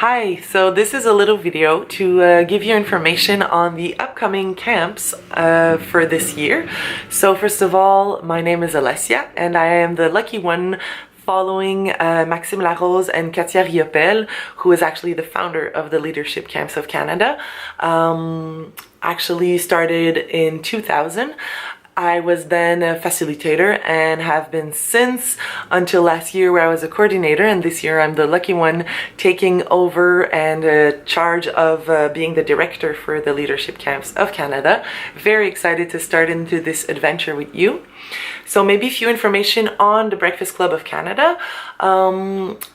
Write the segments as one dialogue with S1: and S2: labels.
S1: Hi, so this is a little video to give you information on the upcoming camps for this year. So first of all, my name is Alessia and I am the lucky one following Maxime Larose and Katia Riopel, who is actually the founder of the Leadership Camps of Canada. Actually started in 2000. I was then a facilitator and have been since until last year where I was a coordinator, and this year I'm the lucky one taking over and charge of being the director for the Leadership Camps of Canada. Very excited to start into this adventure with you. So maybe a few information on the Breakfast Club of Canada.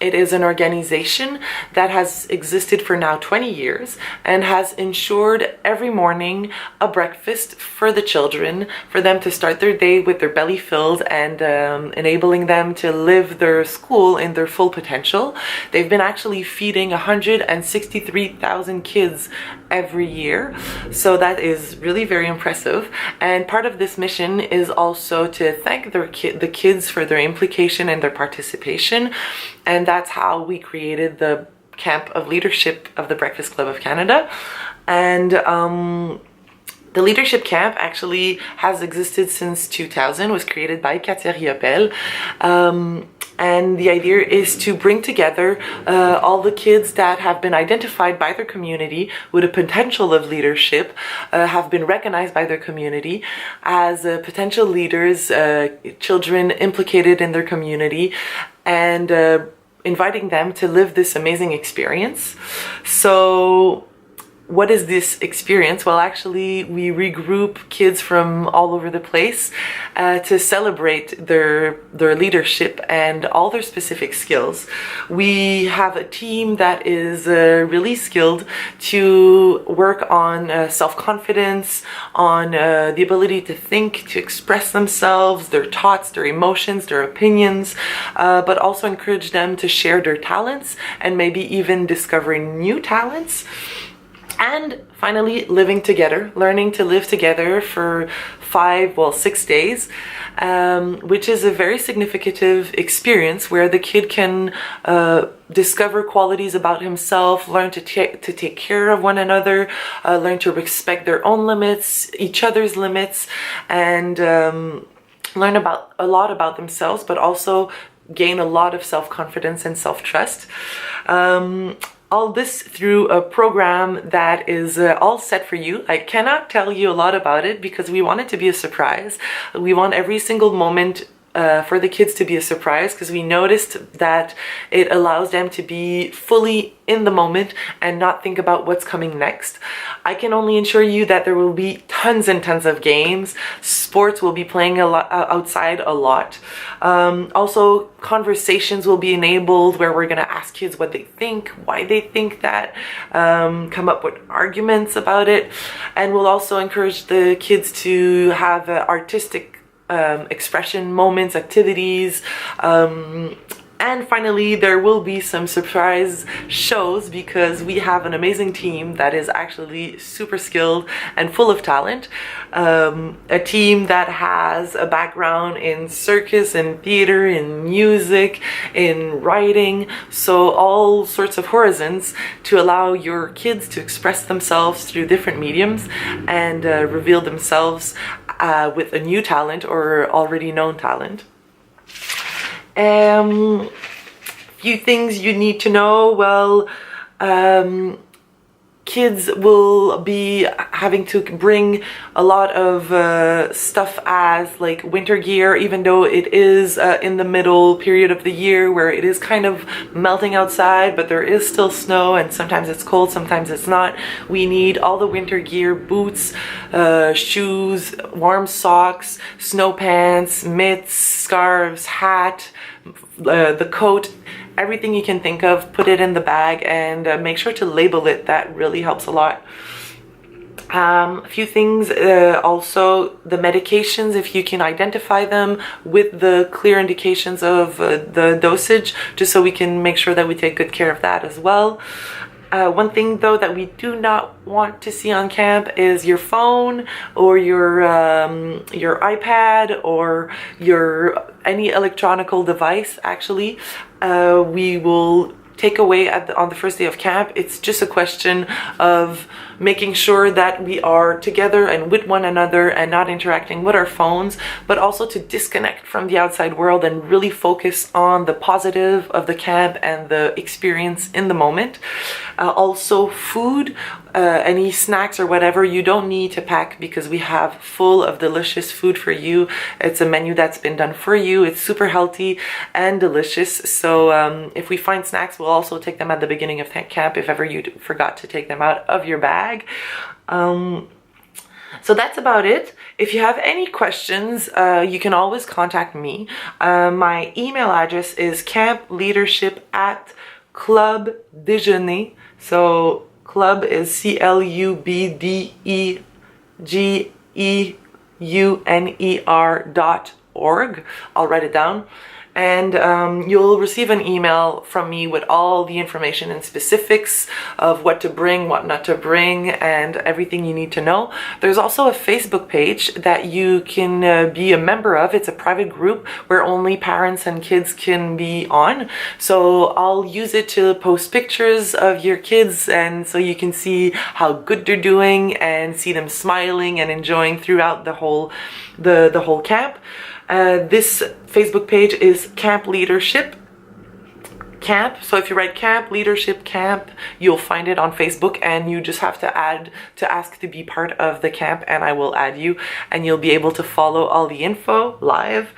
S1: It is an organization that has existed for now 20 years and has ensured every morning a breakfast for the children, for them to start their day with their belly filled and enabling them to live their school in their full potential. They've been actually feeding 163,000 kids every year, so that is really very impressive. And part of this mission is also to thank the kids for their implication and their participation, and that's how we created the Camp of Leadership of the Breakfast Club of Canada. And the Leadership Camp actually has existed since 2000, was created by Katia Riopel. And the idea is to bring together all the kids that have been identified by their community with a potential of leadership, have been recognized by their community as potential leaders, children implicated in their community, and inviting them to live this amazing experience. So what is this experience? Well, actually, we regroup kids from all over the place to celebrate their leadership and all their specific skills. We have a team that is really skilled to work on self-confidence, on the ability to think, to express themselves, their thoughts, their emotions, their opinions, but also encourage them to share their talents and maybe even discovering new talents. And finally, living together, learning to live together for 6 days, which is a very significant experience where the kid can discover qualities about himself, learn to take care of one another, learn to respect their own limits, each other's limits, and learn a lot about themselves, but also gain a lot of self-confidence and self-trust. All this through a program that is all set for you. I cannot tell you a lot about it because we want it to be a surprise. We want every single moment for the kids to be a surprise, because we noticed that it allows them to be fully in the moment and not think about what's coming next. I can only assure you that there will be tons and tons of games. Sports will be playing a lot outside a lot. Also, conversations will be enabled where we're going to ask kids what they think, why they think that, come up with arguments about it, and we'll also encourage the kids to have artistic expression moments, activities, and finally there will be some surprise shows because we have an amazing team that is actually super skilled and full of talent. A team that has a background in circus and theater, in music, in writing, so all sorts of horizons to allow your kids to express themselves through different mediums and reveal themselves with a new talent or already known talent. Few things you need to know. Well, kids will be having to bring a lot of stuff as like winter gear, even though it is in the middle period of the year where it is kind of melting outside, but there is still snow and sometimes it's cold, sometimes it's not. We need all the winter gear: boots, shoes, warm socks, snow pants, mitts, scarves, hat, the coat, everything you can think of. Put it in the bag and make sure to label it. That really helps a lot. A few things, also the medications, if you can identify them with the clear indications of the dosage, just so we can make sure that we take good care of that as well. One thing though that we do not want to see on camp is your phone or your iPad or any electronical device. Actually, we will take away on the first day of camp. It's just a question of making sure that we are together and with one another and not interacting with our phones, but also to disconnect from the outside world and really focus on the positive of the camp and the experience in the moment. Also food, any snacks or whatever, you don't need to pack because we have full of delicious food for you. It's a menu that's been done for you. It's super healthy and delicious. So if we find snacks, we'll also take them at the beginning of camp if ever you forgot to take them out of your bag. So that's about it. If you have any questions, you can always contact me. My email address is campleadership@Club Déjeuner. So club is clubdegeuner.org. I'll write it down. And you'll receive an email from me with all the information and specifics of what to bring, what not to bring, and everything you need to know. There's also a Facebook page that you can be a member of. It's a private group where only parents and kids can be on. So I'll use it to post pictures of your kids, and so you can see how good they're doing and see them smiling and enjoying throughout the whole camp. This Facebook page is Camp Leadership Camp. So if you write Camp Leadership Camp, you'll find it on Facebook, and you just have to ask to be part of the camp, and I will add you, and you'll be able to follow all the info live.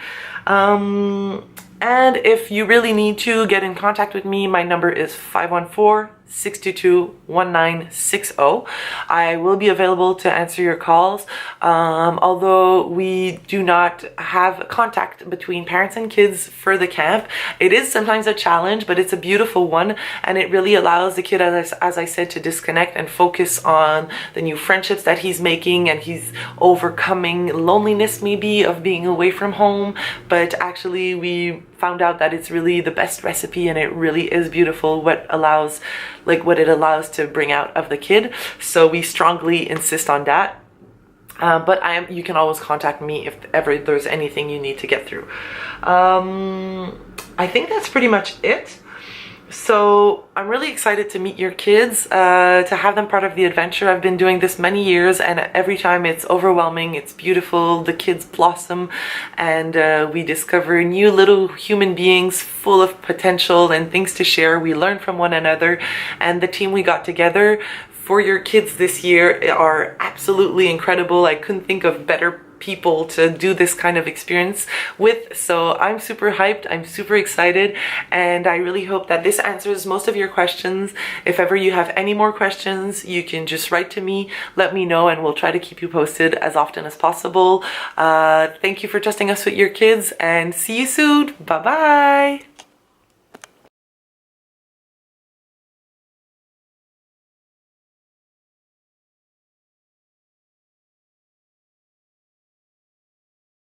S1: And if you really need to get in contact with me, my number is 514-622-1960. I will be available to answer your calls. Although we do not have contact between parents and kids for the camp, it is sometimes a challenge, but it's a beautiful one, and it really allows the kid, as I said, to disconnect and focus on the new friendships that he's making, and he's overcoming loneliness maybe of being away from home. But actually we found out that it's really the best recipe, and it really is beautiful what it allows to bring out of the kid. So we strongly insist on that. But you can always contact me if ever there's anything you need to get through. I think that's pretty much it. So I'm really excited to meet your kids, to have them part of the adventure. I've been doing this many years, and every time it's overwhelming, it's beautiful. The kids blossom, and we discover new little human beings full of potential and things to share. We learn from one another, and the team we got together for your kids this year are absolutely incredible. I couldn't think of better people to do this kind of experience with. So I'm super hyped, I'm super excited, and I really hope that this answers most of your questions. If ever you have any more questions, you can just write to me, let me know, and we'll try to keep you posted as often as possible. Thank you for trusting us with your kids, and see you soon. Bye bye.